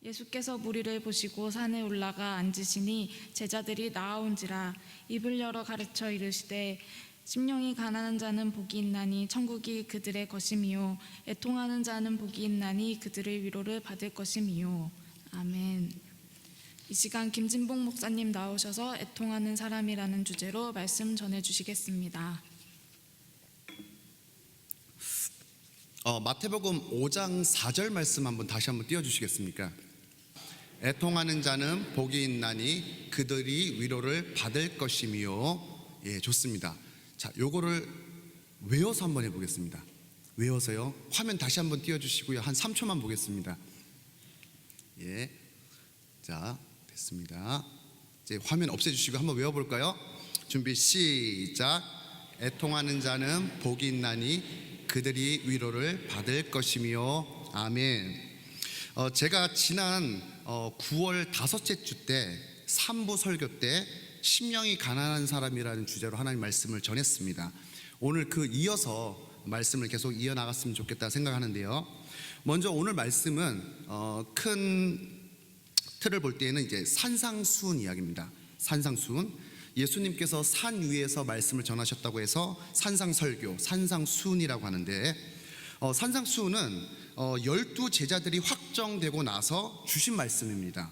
예수께서 무리를 보시고 산에 올라가 앉으시니 제자들이 나아온지라 입을 열어 가르쳐 이르시되 심령이 가난한 자는 복이 있나니 천국이 그들의 것임이요 애통하는 자는 복이 있나니 그들의 위로를 받을 것임이요. 아멘. 이 시간 김진봉 목사님 나오셔서 애통하는 사람이라는 주제로 말씀 전해주시겠습니다. 마태복음 5장 4절 말씀 다시 한번 띄워주시겠습니까? 애통하는 자는 복이 있나니 그들이 위로를 받을 것이며. 예, 좋습니다. 자, 요거를 외워서 한번 해보겠습니다. 외워서요. 화면 다시 한번 띄워주시고요. 한 3초만 보겠습니다. 예, 자, 됐습니다. 이제 화면 없애주시고 한번 외워볼까요? 준비 시작. 애통하는 자는 복이 있나니 그들이 위로를 받을 것이며. 아멘. 제가 지난 9월 다섯째 주 때 3부 설교 때 심령이 가난한 사람이라는 주제로 하나님 말씀을 전했습니다. 오늘 이어서 말씀을 계속 이어나갔으면 좋겠다 생각하는데요. 먼저 오늘 말씀은 큰 틀을 볼 때에는 이제 산상수훈 이야기입니다. 산상수훈, 예수님께서 산 위에서 말씀을 전하셨다고 해서 산상설교, 산상수훈이라고 하는데, 산상수훈은 12 제자들이 확정되고 나서 주신 말씀입니다.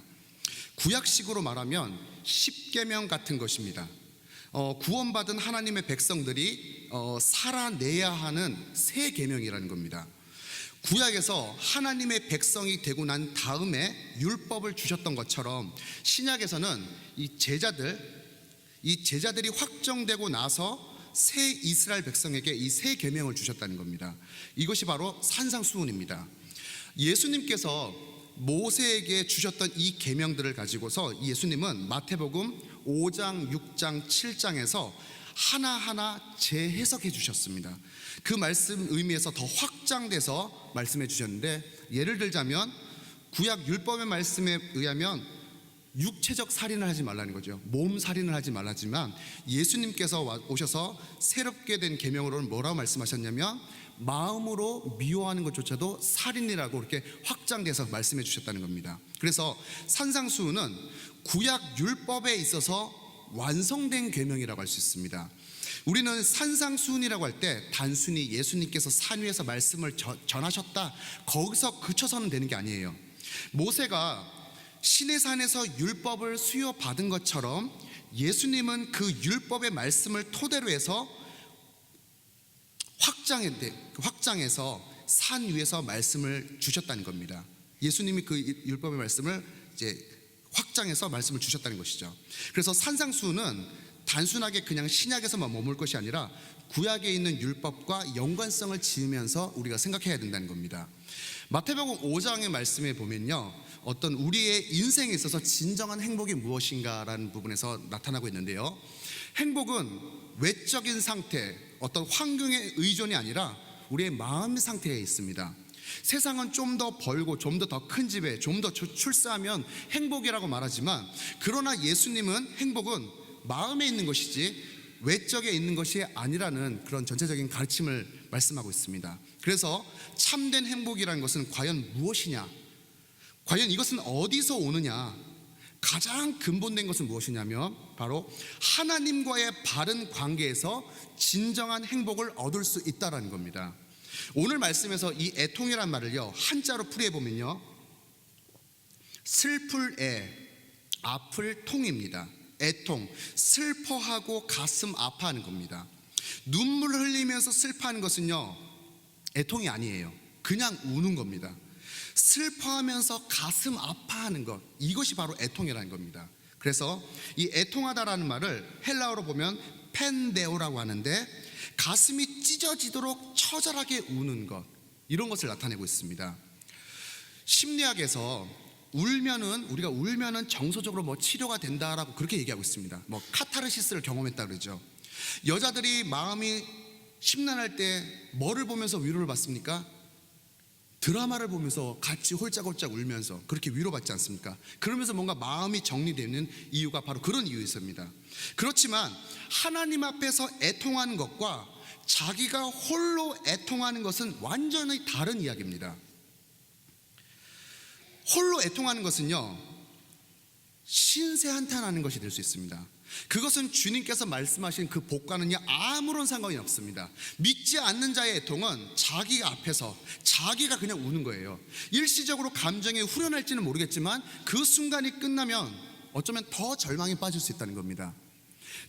구약식으로 말하면 십계명 같은 것입니다. 구원받은 하나님의 백성들이 살아내야 하는 새 계명이라는 겁니다. 구약에서 하나님의 백성이 되고 난 다음에 율법을 주셨던 것처럼 신약에서는 이 제자들이 확정되고 나서 새 이스라엘 백성에게 이 새 계명을 주셨다는 겁니다. 이것이 바로 산상수훈입니다. 예수님께서 모세에게 주셨던 이 계명들을 가지고서 예수님은 마태복음 5장, 6장, 7장에서 하나하나 재해석해 주셨습니다. 그 말씀 의미에서 더 확장돼서 말씀해 주셨는데, 예를 들자면 구약 율법의 말씀에 의하면 육체적 살인을 하지 말라는 거죠. 몸 살인을 하지 말라지만 예수님께서 오셔서 새롭게 된 계명으로는 뭐라고 말씀하셨냐면 마음으로 미워하는 것조차도 살인이라고 이렇게 확장돼서 말씀해 주셨다는 겁니다. 그래서 산상수훈은 구약 율법에 있어서 완성된 계명이라고 할 수 있습니다. 우리는 산상수훈이라고 할 때 단순히 예수님께서 산 위에서 말씀을 전하셨다, 거기서 그쳐서는 되는 게 아니에요. 모세가 시내산에서 율법을 수여받은 것처럼 예수님은 그 율법의 말씀을 토대로 해서 확장해서 산 위에서 말씀을 주셨다는 겁니다. 예수님이 그 율법의 말씀을 이제 확장해서 말씀을 주셨다는 것이죠. 그래서 산상수훈은 단순하게 그냥 신약에서만 머물 것이 아니라 구약에 있는 율법과 연관성을 지으면서 우리가 생각해야 된다는 겁니다. 마태복음 5장의 말씀에 보면요, 어떤 우리의 인생에 있어서 진정한 행복이 무엇인가라는 부분에서 나타나고 있는데요, 행복은 외적인 상태, 어떤 환경의 의존이 아니라 우리의 마음 상태에 있습니다. 세상은 좀 더 벌고 좀 더 큰 집에 좀 더 출세하면 행복이라고 말하지만, 그러나 예수님은 행복은 마음에 있는 것이지 외적에 있는 것이 아니라는 그런 전체적인 가르침을 말씀하고 있습니다. 그래서 참된 행복이라는 것은 과연 무엇이냐, 과연 이것은 어디서 오느냐, 가장 근본된 것은 무엇이냐면 바로 하나님과의 바른 관계에서 진정한 행복을 얻을 수 있다는 겁니다. 오늘 말씀에서 이 애통이란 말을요, 한자로 풀이해보면요, 슬플 애, 아플 통입니다. 애통, 슬퍼하고 가슴 아파하는 겁니다. 눈물 흘리면서 슬퍼하는 것은요, 애통이 아니에요. 그냥 우는 겁니다. 슬퍼하면서 가슴 아파하는 것, 이것이 바로 애통이라는 겁니다. 그래서 이 애통하다라는 말을 헬라어로 보면 펜데오라고 하는데, 가슴이 찢어지도록 처절하게 우는 것, 이런 것을 나타내고 있습니다. 심리학에서 우리가 울면은 정서적으로 치료가 된다라고 그렇게 얘기하고 있습니다. 카타르시스를 경험했다 그러죠. 여자들이 마음이 심란할 때 뭐를 보면서 위로를 받습니까? 드라마를 보면서 같이 홀짝홀짝 울면서 그렇게 위로받지 않습니까? 그러면서 뭔가 마음이 정리되는 이유가 바로 그런 이유였습니다. 그렇지만 하나님 앞에서 애통하는 것과 자기가 홀로 애통하는 것은 완전히 다른 이야기입니다. 홀로 애통하는 것은요, 신세 한탄하는 것이 될 수 있습니다. 그것은 주님께서 말씀하신 그 복과는요 아무런 상관이 없습니다. 믿지 않는 자의 애통은 자기 앞에서 자기가 그냥 우는 거예요. 일시적으로 감정에 후련할지는 모르겠지만 그 순간이 끝나면 어쩌면 더 절망에 빠질 수 있다는 겁니다.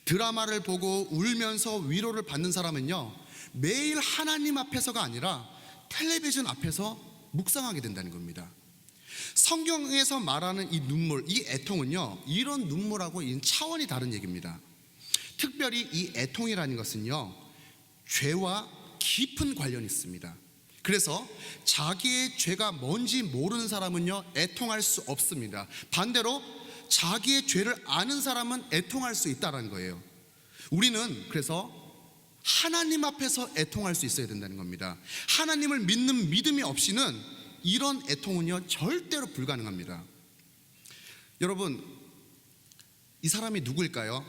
드라마를 보고 울면서 위로를 받는 사람은요, 매일 하나님 앞에서가 아니라 텔레비전 앞에서 묵상하게 된다는 겁니다. 성경에서 말하는 이 눈물, 이 애통은요, 이런 눈물하고 차원이 다른 얘기입니다. 특별히 이 애통이라는 것은요, 죄와 깊은 관련이 있습니다. 그래서 자기의 죄가 뭔지 모르는 사람은요, 애통할 수 없습니다. 반대로 자기의 죄를 아는 사람은 애통할 수 있다는 거예요. 우리는 그래서 하나님 앞에서 애통할 수 있어야 된다는 겁니다. 하나님을 믿는 믿음이 없이는 이런 애통은요 절대로 불가능합니다. 여러분, 이 사람이 누구일까요?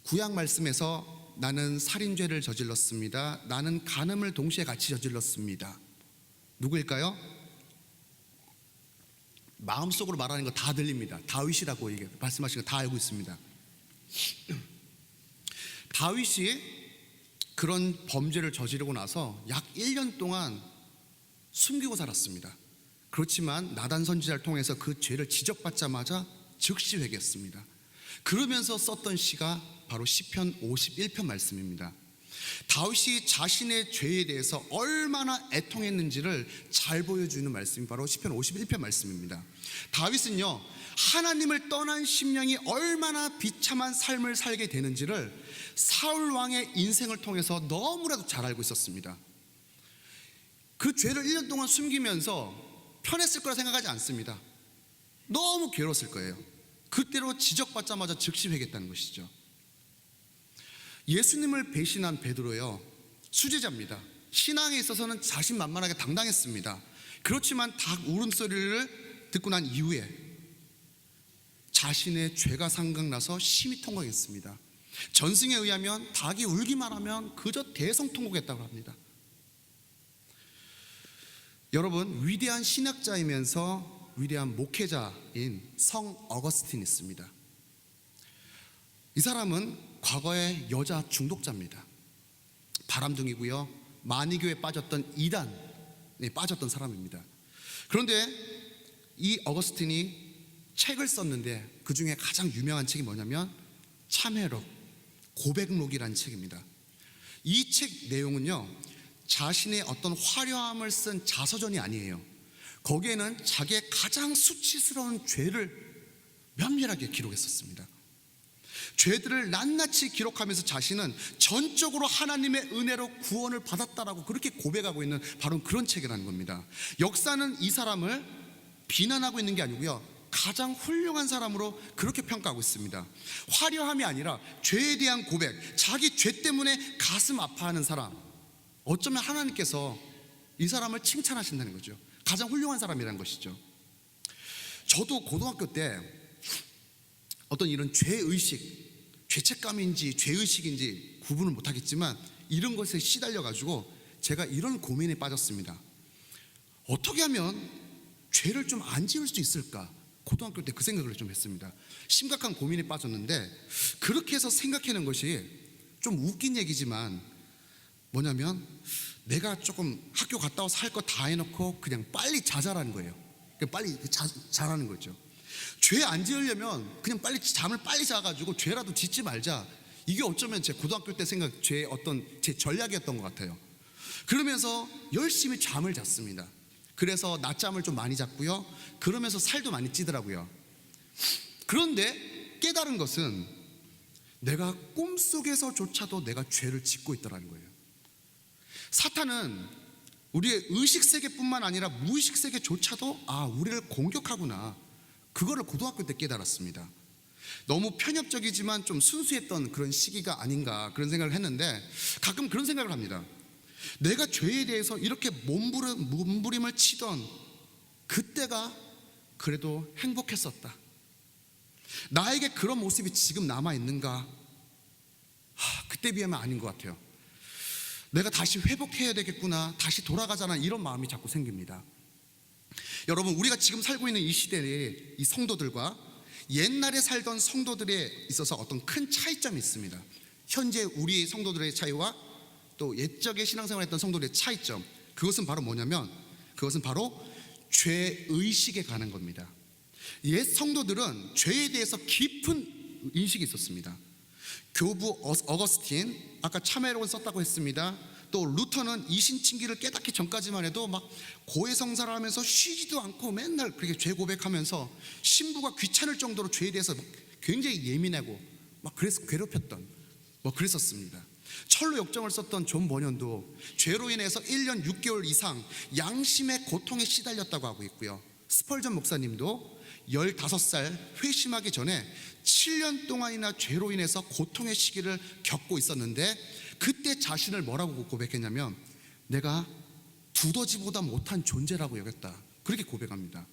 구약 말씀에서 나는 살인죄를 저질렀습니다, 나는 간음을 동시에 같이 저질렀습니다. 누구일까요? 마음속으로 말하는 거 다 들립니다. 다윗이라고 말씀하신 거 다 알고 있습니다. 다윗이 그런 범죄를 저지르고 나서 약 1년 동안 숨기고 살았습니다. 그렇지만 나단 선지자를 통해서 그 죄를 지적받자마자 즉시 회개했습니다. 그러면서 썼던 시가 바로 시편 51편 말씀입니다. 다윗이 자신의 죄에 대해서 얼마나 애통했는지를 잘 보여주는 말씀이 바로 시편 51편 말씀입니다. 다윗은요, 하나님을 떠난 심령이 얼마나 비참한 삶을 살게 되는지를 사울 왕의 인생을 통해서 너무나도 잘 알고 있었습니다. 그 죄를 1년 동안 숨기면서 편했을 거라 생각하지 않습니다. 너무 괴로웠을 거예요. 그때로 지적받자마자 즉시 회개했다는 것이죠. 예수님을 배신한 베드로요, 수제자입니다. 신앙에 있어서는 자신만만하게 당당했습니다. 그렇지만 닭 울음소리를 듣고 난 이후에 자신의 죄가 생각나서 심히 통곡했습니다. 전승에 의하면 닭이 울기만 하면 그저 대성통곡했다고 합니다. 여러분, 위대한 신학자이면서 위대한 목회자인 성 어거스틴이 있습니다. 이 사람은 과거에 여자 중독자입니다. 바람둥이고요, 마니교에 빠졌던 이단에 빠졌던 사람입니다. 그런데 이 어거스틴이 책을 썼는데 그 중에 가장 유명한 책이 뭐냐면 참회록, 고백록이라는 책입니다. 이 책 내용은요, 자신의 어떤 화려함을 쓴 자서전이 아니에요. 거기에는 자기의 가장 수치스러운 죄를 면밀하게 기록했었습니다. 죄들을 낱낱이 기록하면서 자신은 전적으로 하나님의 은혜로 구원을 받았다라고 그렇게 고백하고 있는 바로 그런 책이라는 겁니다. 역사는 이 사람을 비난하고 있는 게 아니고요, 가장 훌륭한 사람으로 그렇게 평가하고 있습니다. 화려함이 아니라 죄에 대한 고백, 자기 죄 때문에 가슴 아파하는 사람, 어쩌면 하나님께서 이 사람을 칭찬하신다는 거죠. 가장 훌륭한 사람이라는 것이죠. 저도 고등학교 때 어떤 이런 죄의식, 죄책감인지 죄의식인지 구분을 못하겠지만 이런 것에 시달려가지고 제가 이런 고민에 빠졌습니다. 어떻게 하면 죄를 좀 안 지을 수 있을까? 고등학교 때 그 생각을 좀 했습니다. 심각한 고민에 빠졌는데, 그렇게 해서 생각해낸 것이 좀 웃긴 얘기지만 뭐냐면, 내가 조금 학교 갔다 와서 할 거 다 해놓고 그냥 빨리 자자라는 거예요. 그냥 빨리 자라는 거죠. 죄 안 지으려면 그냥 빨리 잠을 빨리 자가지고 죄라도 짓지 말자. 이게 어쩌면 제 고등학교 때 생각, 제 전략이었던 것 같아요. 그러면서 열심히 잠을 잤습니다. 그래서 낮잠을 좀 많이 잤고요, 그러면서 살도 많이 찌더라고요. 그런데 깨달은 것은 내가 꿈속에서조차도 내가 죄를 짓고 있더라는 거예요. 사탄은 우리의 의식세계뿐만 아니라 무의식세계조차도 우리를 공격하구나, 그거를 고등학교 때 깨달았습니다. 너무 편협적이지만 좀 순수했던 그런 시기가 아닌가, 그런 생각을 했는데, 가끔 그런 생각을 합니다. 내가 죄에 대해서 이렇게 몸부림을 치던 그때가 그래도 행복했었다. 나에게 그런 모습이 지금 남아있는가? 그때 비하면 아닌 것 같아요. 내가 다시 회복해야 되겠구나, 다시 돌아가자는 이런 마음이 자꾸 생깁니다. 여러분, 우리가 지금 살고 있는 이 시대의 이 성도들과 옛날에 살던 성도들에 있어서 어떤 큰 차이점이 있습니다. 현재 우리 성도들의 차이와 또 옛적에 신앙생활을 했던 성도들의 차이점, 그것은 바로 뭐냐면, 그것은 바로 죄의식에 관한 겁니다. 옛 성도들은 죄에 대해서 깊은 인식이 있었습니다. 교부 어거스틴, 아까 참회록을 썼다고 했습니다. 또 루터는 이신칭기를 깨닫기 전까지만 해도 막 고해성사를 하면서 쉬지도 않고 맨날 그렇게 죄 고백하면서 신부가 귀찮을 정도로 죄에 대해서 굉장히 예민하고 막 그래서 괴롭혔던 그랬었습니다. 철로 역정을 썼던 존 버년도 죄로 인해서 1년 6개월 이상 양심의 고통에 시달렸다고 하고 있고요. 스펄전 목사님도 15살 회심하기 전에 7년 동안이나 죄로 인해서 고통의 시기를 겪고 있었는데, 그때 자신을 뭐라고 고백했냐면, 내가 두더지보다 못한 존재라고 여겼다, 그렇게 고백합니다.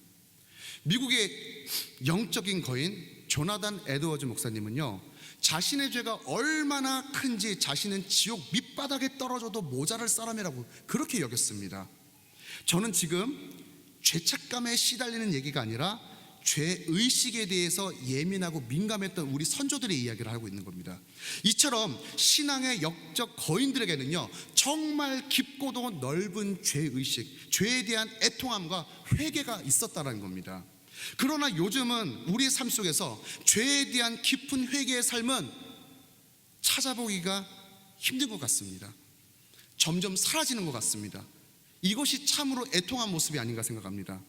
미국의 영적인 거인 조나단 에드워즈 목사님은요, 자신의 죄가 얼마나 큰지 자신은 지옥 밑바닥에 떨어져도 모자랄 사람이라고 그렇게 여겼습니다. 저는 지금 죄책감에 시달리는 얘기가 아니라 죄의식에 대해서 예민하고 민감했던 우리 선조들의 이야기를 하고 있는 겁니다. 이처럼 신앙의 역적 거인들에게는요, 정말 깊고도 넓은 죄의식, 죄에 대한 애통함과 회개가 있었다는 겁니다. 그러나 요즘은 우리의 삶 속에서 죄에 대한 깊은 회개의 삶은 찾아보기가 힘든 것 같습니다. 점점 사라지는 것 같습니다. 이것이 참으로 애통한 모습이 아닌가 생각합니다.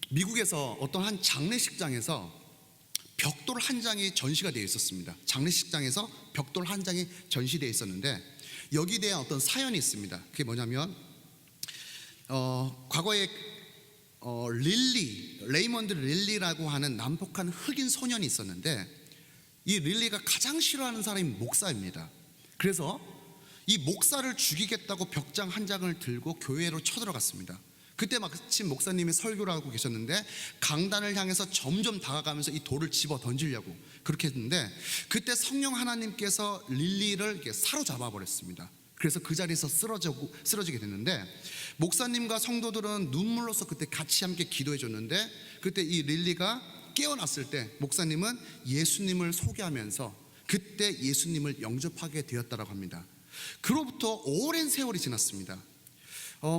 미국에서 어떤 한 장례식장에서 벽돌 한 장이 전시가 되어 있었습니다. 장례식장에서 벽돌 한 장이 전시되어 있었는데, 여기에 대한 어떤 사연이 있습니다. 그게 뭐냐면, 과거에 레이먼드 릴리라고 하는 남북한 흑인 소년이 있었는데, 이 릴리가 가장 싫어하는 사람이 목사입니다. 그래서 이 목사를 죽이겠다고 벽장 한 장을 들고 교회로 쳐들어갔습니다. 그때 마침 목사님이 설교를 하고 계셨는데, 강단을 향해서 점점 다가가면서 이 돌을 집어 던지려고 그렇게 했는데, 그때 성령 하나님께서 릴리를 이렇게 사로잡아 버렸습니다. 그래서 그 자리에서 쓰러지게 됐는데, 목사님과 성도들은 눈물로서 그때 같이 함께 기도해 줬는데, 그때 이 릴리가 깨어났을 때 목사님은 예수님을 소개하면서 그때 예수님을 영접하게 되었다고 합니다. 그로부터 오랜 세월이 지났습니다.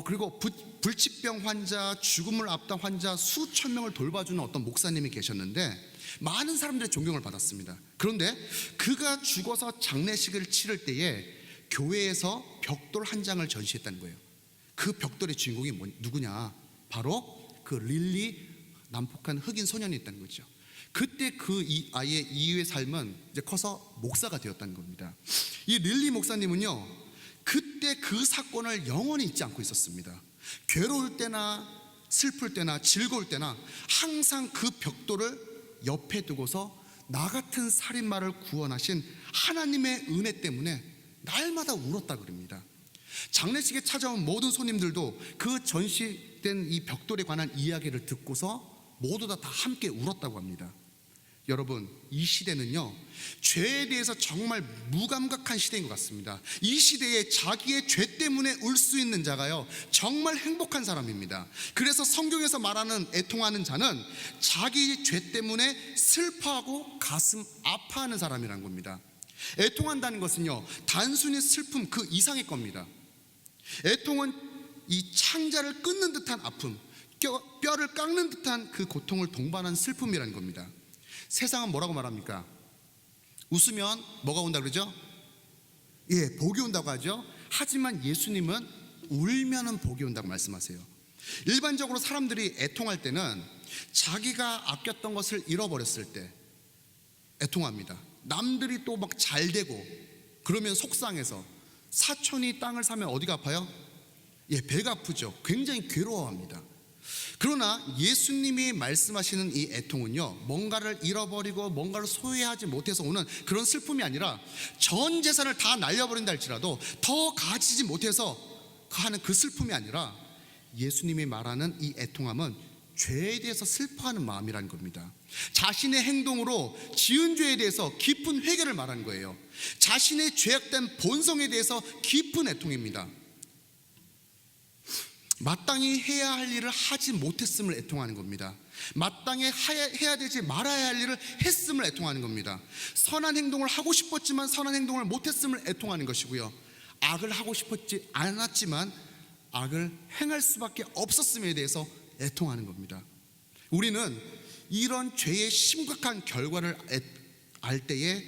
그리고 불치병 환자, 죽음을 앞둔 환자 수천 명을 돌봐주는 어떤 목사님이 계셨는데, 많은 사람들의 존경을 받았습니다. 그런데 그가 죽어서 장례식을 치를 때에 교회에서 벽돌 한 장을 전시했다는 거예요. 그 벽돌의 주인공이 누구냐? 바로 그 릴리, 남북한 흑인 소년이 있다는 거죠. 그때 그 아이의 이후의 삶은 이제 커서 목사가 되었다는 겁니다. 이 릴리 목사님은요, 그때 그 사건을 영원히 잊지 않고 있었습니다. 괴로울 때나 슬플 때나 즐거울 때나 항상 그 벽돌을 옆에 두고서 나 같은 살인마를 구원하신 하나님의 은혜 때문에 날마다 울었다 그럽니다. 장례식에 찾아온 모든 손님들도 그 전시된 이 벽돌에 관한 이야기를 듣고서 모두 다 함께 울었다고 합니다. 여러분, 이 시대는요, 죄에 대해서 정말 무감각한 시대인 것 같습니다. 이 시대에 자기의 죄 때문에 울 수 있는 자가요, 정말 행복한 사람입니다. 그래서 성경에서 말하는 애통하는 자는 자기 죄 때문에 슬퍼하고 가슴 아파하는 사람이라는 겁니다. 애통한다는 것은요, 단순히 슬픔 그 이상의 겁니다. 애통은 이 창자를 끊는 듯한 아픔, 뼈를 깎는 듯한 그 고통을 동반한 슬픔이라는 겁니다. 세상은 뭐라고 말합니까? 웃으면 뭐가 온다 그러죠? 예, 복이 온다고 하죠. 하지만 예수님은 울면은 복이 온다고 말씀하세요. 일반적으로 사람들이 애통할 때는 자기가 아꼈던 것을 잃어버렸을 때 애통합니다. 남들이 또 막 잘 되고 그러면 속상해서, 사촌이 땅을 사면 어디가 아파요? 예, 배가 아프죠. 굉장히 괴로워합니다. 그러나 예수님이 말씀하시는 이 애통은요, 뭔가를 잃어버리고 뭔가를 소유하지 못해서 오는 그런 슬픔이 아니라, 전 재산을 다 날려버린다 할지라도 더 가지지 못해서 하는 그 슬픔이 아니라, 예수님이 말하는 이 애통함은 죄에 대해서 슬퍼하는 마음이라는 겁니다. 자신의 행동으로 지은 죄에 대해서 깊은 회개를 말하는 거예요. 자신의 죄악된 본성에 대해서 깊은 애통입니다. 마땅히 해야 할 일을 하지 못했음을 애통하는 겁니다. 마땅히 해야 되지 말아야 할 일을 했음을 애통하는 겁니다. 선한 행동을 하고 싶었지만 선한 행동을 못했음을 애통하는 것이고요, 악을 하고 싶었지 않았지만 악을 행할 수밖에 없었음에 대해서 애통하는 겁니다. 우리는 이런 죄의 심각한 결과를 알 때에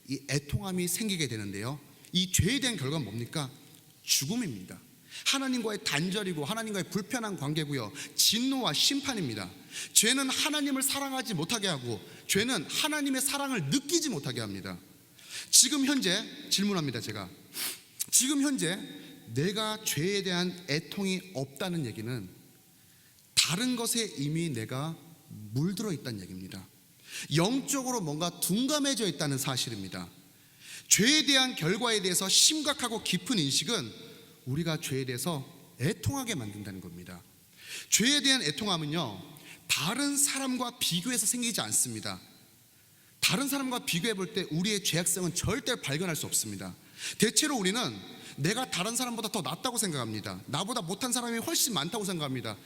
이 애통함이 생기게 되는데요, 이 죄에 대한 결과는 뭡니까? 죽음입니다. 하나님과의 단절이고 하나님과의 불편한 관계고요, 진노와 심판입니다. 죄는 하나님을 사랑하지 못하게 하고 죄는 하나님의 사랑을 느끼지 못하게 합니다. 지금 현재 질문합니다. 제가 지금 현재 내가 죄에 대한 애통이 없다는 얘기는 다른 것에 이미 내가 물들어 있다는 얘기입니다. 영적으로 뭔가 둔감해져 있다는 사실입니다. 죄에 대한 결과에 대해서 심각하고 깊은 인식은 우리가 죄에 대해서 애통하게 만든다는 겁니다. 죄에 대한 애통함은요, 다른 사람과 비교해서 생기지 않습니다. 다른 사람과 비교해 볼 때 우리의 죄악성은 절대 발견할 수 없습니다. 대체로 우리는 내가 다른 사람보다 더 낫다고 생각합니다. 나보다 못한 사람이 훨씬 많다고 생각합니다.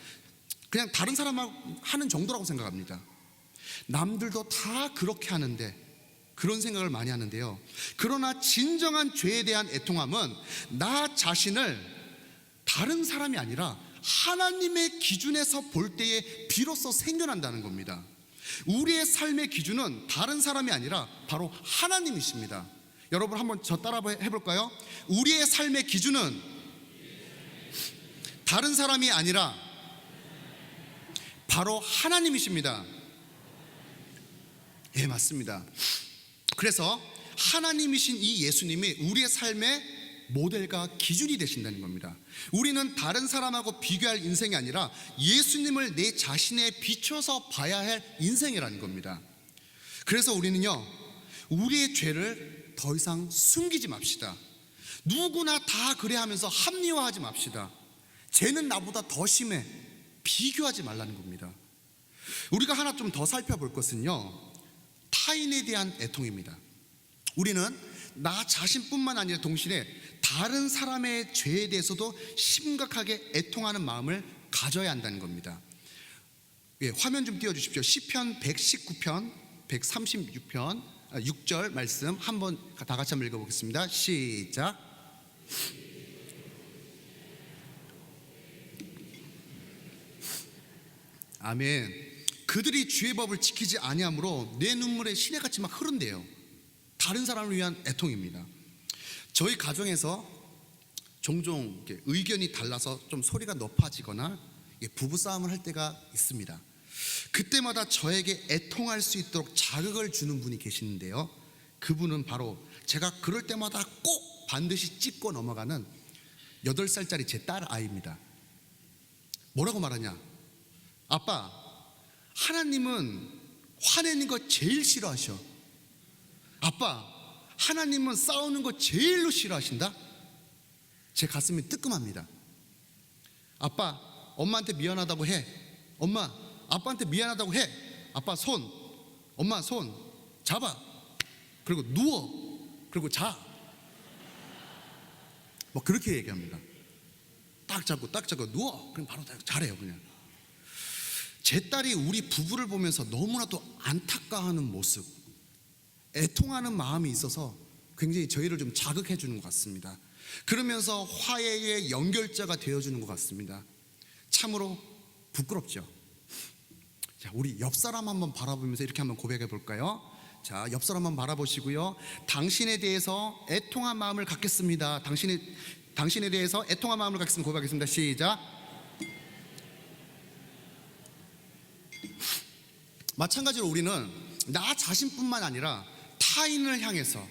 그냥 다른 사람하고 하는 정도라고 생각합니다. 남들도 다 그렇게 하는데, 그런 생각을 많이 하는데요, 그러나 진정한 죄에 대한 애통함은 나 자신을 다른 사람이 아니라 하나님의 기준에서 볼 때에 비로소 생겨난다는 겁니다. 우리의 삶의 기준은 다른 사람이 아니라 바로 하나님이십니다. 여러분 한번 저 따라 해볼까요? 우리의 삶의 기준은 다른 사람이 아니라 바로 하나님이십니다. 예, 맞습니다. 그래서 하나님이신 이 예수님이 우리의 삶의 모델과 기준이 되신다는 겁니다. 우리는 다른 사람하고 비교할 인생이 아니라 예수님을 내 자신에 비춰서 봐야 할 인생이라는 겁니다. 그래서 우리는요, 우리의 죄를 더 이상 숨기지 맙시다. 누구나 다 그래 하면서 합리화하지 맙시다. 죄는 나보다 더 심해, 비교하지 말라는 겁니다. 우리가 하나 좀 더 살펴볼 것은요, 타인에 대한 애통입니다. 우리는 나 자신뿐만 아니라 동시에 다른 사람의 죄에 대해서도 심각하게 애통하는 마음을 가져야 한다는 겁니다. 예, 화면 좀 띄워주십시오. 시편 119편 136편 6절 말씀 한번 다 같이 한번 읽어보겠습니다. 시작. 아멘. 그들이 주의 법을 지키지 아니하므로 내 눈물에 시내같이 막 흐른대요. 다른 사람을 위한 애통입니다. 저희 가정에서 종종 의견이 달라서 좀 소리가 높아지거나 부부싸움을 할 때가 있습니다. 그때마다 저에게 애통할 수 있도록 자극을 주는 분이 계시는데요, 그분은 바로 제가 그럴 때마다 꼭 반드시 짚고 넘어가는 8살짜리 제 딸 아이입니다. 뭐라고 말하냐? 아빠, 하나님은 화내는 거 제일 싫어하셔. 아빠, 하나님은 싸우는 거 제일로 싫어하신다? 제 가슴이 뜨끔합니다. 아빠, 엄마한테 미안하다고 해. 엄마, 아빠한테 미안하다고 해. 아빠 손, 엄마 손 잡아. 그리고 누워. 그리고 자. 뭐 그렇게 얘기합니다. 딱 잡고 누워. 그럼 바로 자래요. 그냥. 제 딸이 우리 부부를 보면서 너무나도 안타까워하는 모습, 애통하는 마음이 있어서 굉장히 저희를 좀 자극해 주는 것 같습니다. 그러면서 화해의 연결자가 되어주는 것 같습니다. 참으로 부끄럽죠. 자, 우리 옆 사람 한번 바라보면서 이렇게 한번 고백해 볼까요? 자, 옆 사람 한번 바라보시고요, 당신에 대해서 애통한 마음을 갖겠습니다. 당신에 대해서 애통한 마음을 갖겠습니다. 고백하겠습니다. 시작. 마찬가지로 우리는 나 자신뿐만 아니라 타인을 향해서,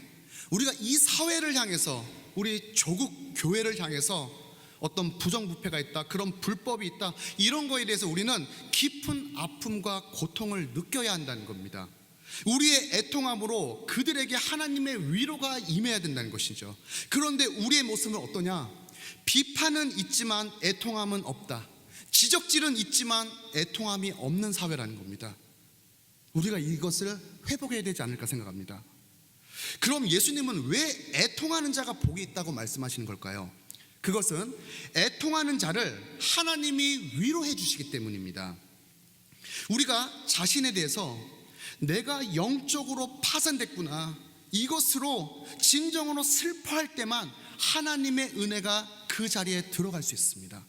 우리가 이 사회를 향해서, 우리 조국 교회를 향해서 어떤 부정부패가 있다, 그런 불법이 있다, 이런 거에 대해서 우리는 깊은 아픔과 고통을 느껴야 한다는 겁니다. 우리의 애통함으로 그들에게 하나님의 위로가 임해야 된다는 것이죠. 그런데 우리의 모습은 어떠냐? 비판은 있지만 애통함은 없다. 지적질은 있지만 애통함이 없는 사회라는 겁니다. 우리가 이것을 회복해야 되지 않을까 생각합니다. 그럼 예수님은 왜 애통하는 자가 복이 있다고 말씀하시는 걸까요? 그것은 애통하는 자를 하나님이 위로해 주시기 때문입니다. 우리가 자신에 대해서 내가 영적으로 파산됐구나, 이것으로 진정으로 슬퍼할 때만 하나님의 은혜가 그 자리에 들어갈 수 있습니다.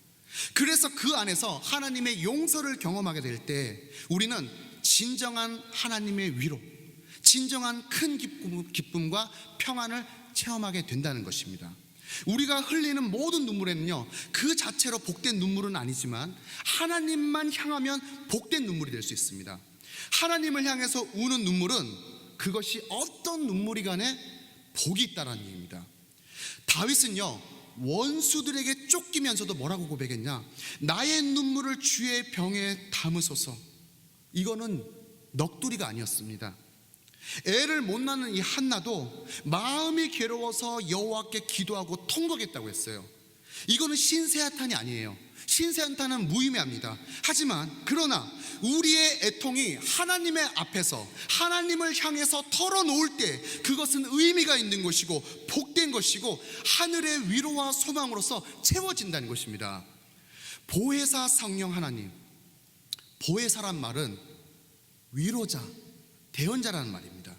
그래서 그 안에서 하나님의 용서를 경험하게 될 때 우리는 진정한 하나님의 위로, 진정한 큰 기쁨과 평안을 체험하게 된다는 것입니다. 우리가 흘리는 모든 눈물에는요, 그 자체로 복된 눈물은 아니지만 하나님만 향하면 복된 눈물이 될 수 있습니다. 하나님을 향해서 우는 눈물은 그것이 어떤 눈물이 간에 복이 있다는 얘기입니다. 다윗은요, 원수들에게 쫓기면서도 뭐라고 고백했냐? 나의 눈물을 주의 병에 담으소서. 이거는 넋두리가 아니었습니다. 애를 못 낳는 이 한나도 마음이 괴로워서 여호와께 기도하고 통곡했다고 했어요. 이거는 신세한탄이 아니에요. 신세한탄은 무의미합니다. 하지만 그러나 우리의 애통이 하나님의 앞에서 하나님을 향해서 털어놓을 때 그것은 의미가 있는 것이고 복된 것이고 하늘의 위로와 소망으로서 채워진다는 것입니다. 보혜사 성령 하나님, 보혜사란 말은 위로자, 대언자라는 말입니다.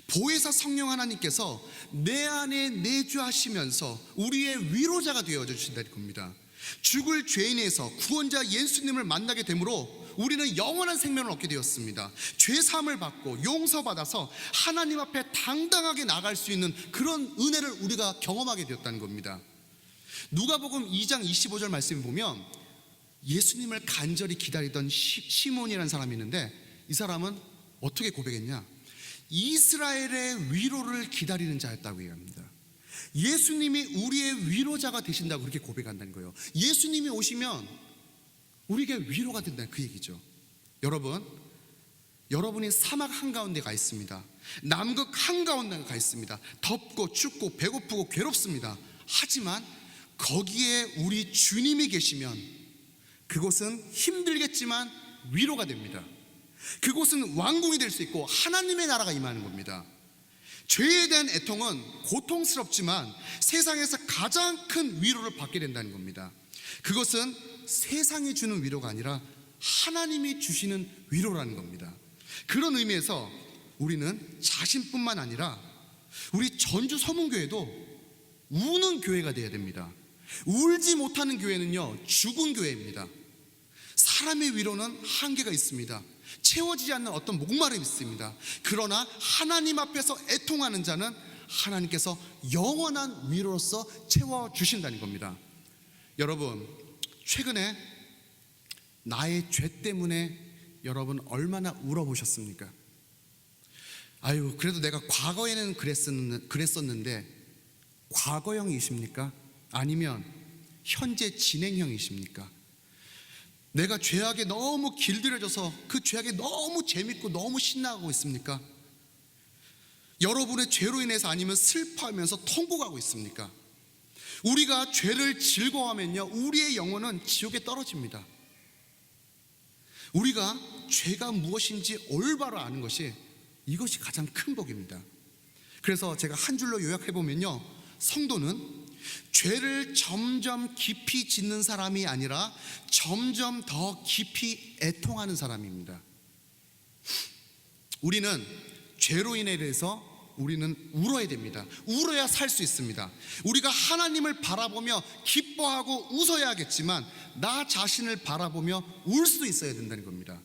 보혜사 성령 하나님께서 내 안에 내주하시면서 우리의 위로자가 되어져 주신다는 겁니다. 죽을 죄인에서 구원자 예수님을 만나게 되므로 우리는 영원한 생명을 얻게 되었습니다. 죄 사함을 받고 용서받아서 하나님 앞에 당당하게 나갈 수 있는 그런 은혜를 우리가 경험하게 되었다는 겁니다. 누가복음 2장 25절 말씀을 보면 예수님을 간절히 기다리던 시몬이라는 사람이 있는데 이 사람은 어떻게 고백했냐? 이스라엘의 위로를 기다리는 자였다고 얘기합니다. 예수님이 우리의 위로자가 되신다고 그렇게 고백한다는 거예요. 예수님이 오시면 우리에게 위로가 된다는 그 얘기죠. 여러분이 사막 한가운데 가 있습니다. 남극 한가운데 가 있습니다. 덥고 춥고 배고프고 괴롭습니다. 하지만 거기에 우리 주님이 계시면 그곳은 힘들겠지만 위로가 됩니다. 그곳은 왕궁이 될 수 있고 하나님의 나라가 임하는 겁니다. 죄에 대한 애통은 고통스럽지만 세상에서 가장 큰 위로를 받게 된다는 겁니다. 그것은 세상이 주는 위로가 아니라 하나님이 주시는 위로라는 겁니다. 그런 의미에서 우리는 자신뿐만 아니라 우리 전주 서문교회도 우는 교회가 되어야 됩니다. 울지 못하는 교회는요, 죽은 교회입니다. 사람의 위로는 한계가 있습니다. 채워지지 않는 어떤 목마름이 있습니다. 그러나 하나님 앞에서 애통하는 자는 하나님께서 영원한 위로로서 채워주신다는 겁니다. 여러분, 최근에 나의 죄 때문에 여러분 얼마나 울어보셨습니까? 아유, 그래도 내가 과거에는 그랬었는데 과거형이십니까? 아니면 현재 진행형이십니까? 내가 죄악에 너무 길들여져서 그 죄악에 너무 재밌고 너무 신나고 있습니까? 여러분의 죄로 인해서 아니면 슬퍼하면서 통곡하고 있습니까? 우리가 죄를 즐거워하면요, 우리의 영혼은 지옥에 떨어집니다. 우리가 죄가 무엇인지 올바로 아는 것이 이것이 가장 큰 복입니다. 그래서 제가 한 줄로 요약해보면요, 성도는 죄를 점점 깊이 짓는 사람이 아니라 점점 더 깊이 애통하는 사람입니다. 우리는 죄로 인해서 우리는 울어야 됩니다. 울어야 살 수 있습니다. 우리가 하나님을 바라보며 기뻐하고 웃어야 하겠지만 나 자신을 바라보며 울 수도 있어야 된다는 겁니다.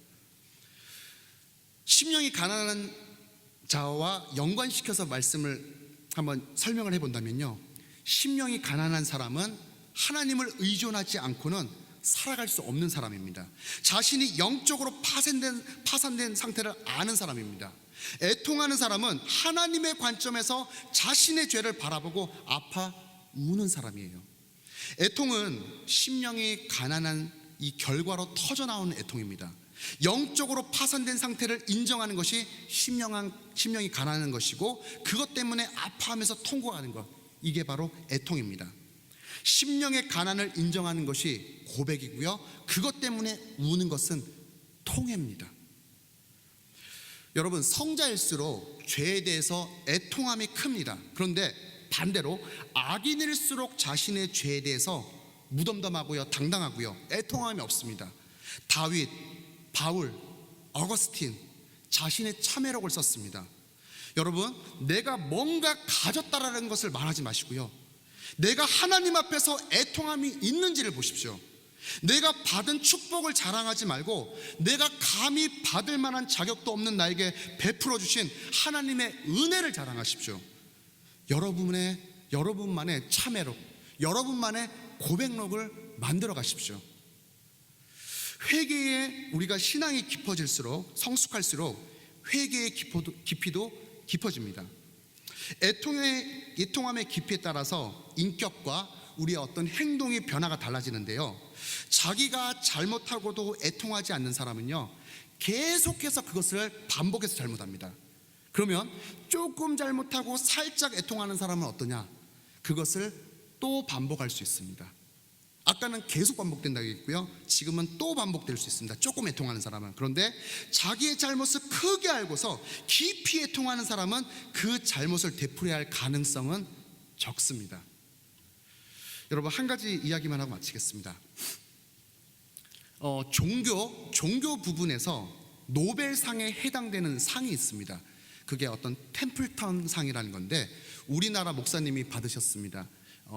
심령이 가난한 자와 연관시켜서 말씀을 한번 설명을 해본다면요, 심령이 가난한 사람은 하나님을 의존하지 않고는 살아갈 수 없는 사람입니다. 자신이 영적으로 파산된 상태를 아는 사람입니다. 애통하는 사람은 하나님의 관점에서 자신의 죄를 바라보고 아파 우는 사람이에요. 애통은 심령이 가난한 이 결과로 터져나오는 애통입니다. 영적으로 파산된 상태를 인정하는 것이 심령이 가난한 것이고 그것 때문에 아파하면서 통곡하는 것, 이게 바로 애통입니다. 심령의 가난을 인정하는 것이 고백이고요. 그것 때문에 우는 것은 통회입니다. 여러분, 성자일수록 죄에 대해서 애통함이 큽니다. 그런데 반대로 악인일수록 자신의 죄에 대해서 무덤덤하고요, 당당하고요, 애통함이 없습니다. 다윗, 바울, 어거스틴 자신의 참회록을 썼습니다. 여러분, 내가 뭔가 가졌다라는 것을 말하지 마시고요, 내가 하나님 앞에서 애통함이 있는지를 보십시오. 내가 받은 축복을 자랑하지 말고 내가 감히 받을 만한 자격도 없는 나에게 베풀어 주신 하나님의 은혜를 자랑하십시오. 여러분만의 참회록, 여러분만의 고백록을 만들어 가십시오. 회개에 우리가 신앙이 깊어질수록, 성숙할수록 회개의 깊이도 깊어집니다. 애통함의 깊이에 따라서 인격과 우리의 어떤 행동의 변화가 달라지는데요, 자기가 잘못하고도 애통하지 않는 사람은요, 계속해서 그것을 반복해서 잘못합니다. 그러면 조금 잘못하고 살짝 애통하는 사람은 어떠냐? 그것을 또 반복할 수 있습니다. 아까는 계속 반복된다고 했고요, 지금은 또 반복될 수 있습니다. 조금 애통하는 사람은. 그런데 자기의 잘못을 크게 알고서 깊이 애통하는 사람은 그 잘못을 되풀이해야 할 가능성은 적습니다. 여러분, 한 가지 이야기만 하고 마치겠습니다. 종교 부분에서 노벨상에 해당되는 상이 있습니다. 그게 어떤 템플턴 상이라는 건데 우리나라 목사님이 받으셨습니다.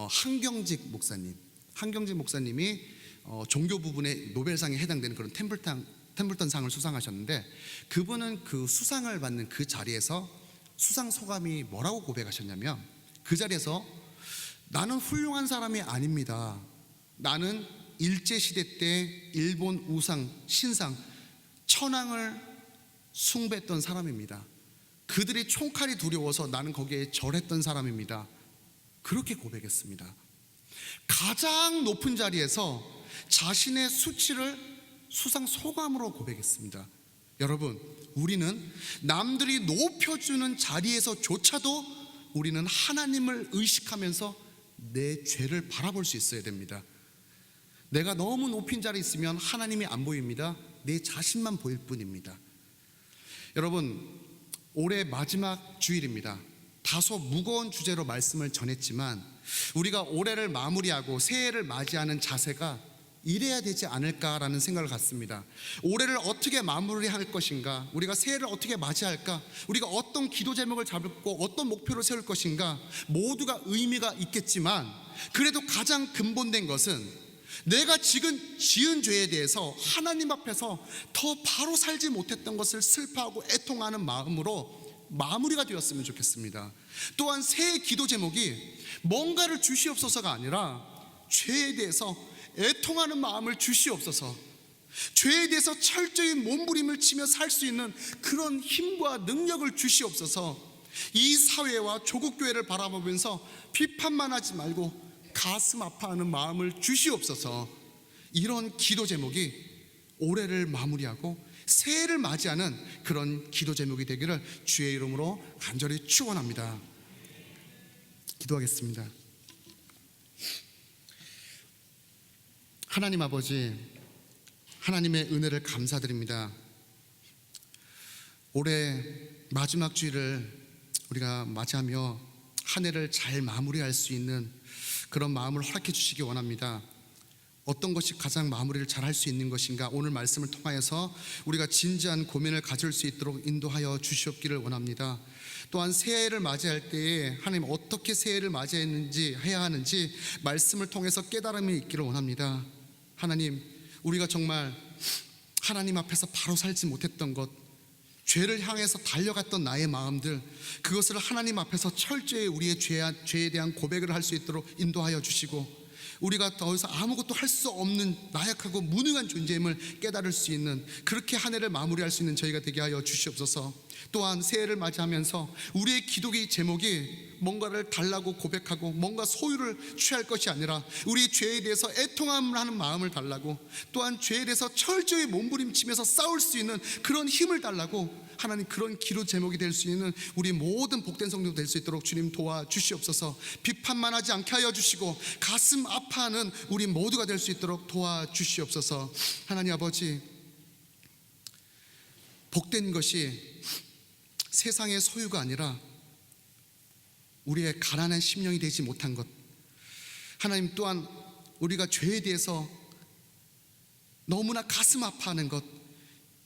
한경직 목사님이 종교 부분에 노벨상에 해당되는 그런 템플턴 상을 수상하셨는데, 그분은 그 수상을 받는 그 자리에서 수상 소감이 뭐라고 고백하셨냐면, 그 자리에서 나는 훌륭한 사람이 아닙니다. 나는 일제시대 때 일본 우상, 신상, 천황을 숭배했던 사람입니다. 그들이 총칼이 두려워서 나는 거기에 절했던 사람입니다. 그렇게 고백했습니다. 가장 높은 자리에서 자신의 수치를 수상 소감으로 고백했습니다. 여러분, 우리는 남들이 높여주는 자리에서조차도 우리는 하나님을 의식하면서 내 죄를 바라볼 수 있어야 됩니다. 내가 너무 높은 자리에 있으면 하나님이 안 보입니다. 내 자신만 보일 뿐입니다. 여러분, 올해 마지막 주일입니다. 다소 무거운 주제로 말씀을 전했지만 우리가 올해를 마무리하고 새해를 맞이하는 자세가 이래야 되지 않을까라는 생각을 갖습니다. 올해를 어떻게 마무리할 것인가, 우리가 새해를 어떻게 맞이할까, 우리가 어떤 기도 제목을 잡고 어떤 목표를 세울 것인가, 모두가 의미가 있겠지만 그래도 가장 근본된 것은 내가 지금 지은 죄에 대해서 하나님 앞에서 더 바로 살지 못했던 것을 슬퍼하고 애통하는 마음으로 마무리가 되었으면 좋겠습니다. 또한 새해 기도 제목이 뭔가를 주시옵소서가 아니라 죄에 대해서 애통하는 마음을 주시옵소서, 죄에 대해서 철저히 몸부림을 치며 살 수 있는 그런 힘과 능력을 주시옵소서, 이 사회와 조국교회를 바라보면서 비판만 하지 말고 가슴 아파하는 마음을 주시옵소서. 이런 기도 제목이 올해를 마무리하고 새해를 맞이하는 그런 기도 제목이 되기를 주의 이름으로 간절히 축원합니다. 기도하겠습니다. 하나님 아버지, 하나님의 은혜를 감사드립니다. 올해 마지막 주일을 우리가 맞이하며 한 해를 잘 마무리할 수 있는 그런 마음을 허락해 주시기 원합니다. 어떤 것이 가장 마무리를 잘 할 수 있는 것인가, 오늘 말씀을 통하여서 우리가 진지한 고민을 가질 수 있도록 인도하여 주시옵기를 원합니다. 또한 새해를 맞이할 때에 하나님 어떻게 새해를 해야 하는지 말씀을 통해서 깨달음이 있기를 원합니다. 하나님, 우리가 정말 하나님 앞에서 바로 살지 못했던 것, 죄를 향해서 달려갔던 나의 마음들, 그것을 하나님 앞에서 철저히 우리의 죄에 대한 고백을 할 수 있도록 인도하여 주시고, 우리가 더 이상 아무것도 할 수 없는 나약하고 무능한 존재임을 깨달을 수 있는, 그렇게 한 해를 마무리할 수 있는 저희가 되게 하여 주시옵소서. 또한 새해를 맞이하면서 우리의 기도의 제목이 뭔가를 달라고 고백하고 뭔가 소유를 취할 것이 아니라 우리 죄에 대해서 애통함을 하는 마음을 달라고, 또한 죄에 대해서 철저히 몸부림치면서 싸울 수 있는 그런 힘을 달라고, 하나님 그런 기도 제목이 될 수 있는 우리 모든 복된 성도 될 수 있도록 주님 도와주시옵소서. 비판만 하지 않게 하여 주시고 가슴 아파하는 우리 모두가 될 수 있도록 도와주시옵소서. 하나님 아버지, 복된 것이 세상의 소유가 아니라 우리의 가난한 심령이 되지 못한 것, 하나님 또한 우리가 죄에 대해서 너무나 가슴 아파하는 것,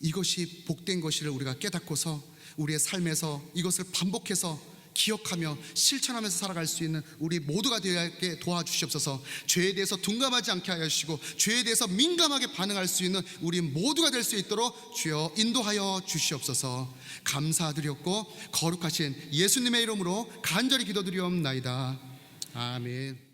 이것이 복된 것이를 우리가 깨닫고서 우리의 삶에서 이것을 반복해서 기억하며 실천하면서 살아갈 수 있는 우리 모두가 되게 도와주시옵소서. 죄에 대해서 둔감하지 않게 하여 주시고 죄에 대해서 민감하게 반응할 수 있는 우리 모두가 될 수 있도록 주여 인도하여 주시옵소서. 감사드렸고 거룩하신 예수님의 이름으로 간절히 기도드리옵나이다. 아멘.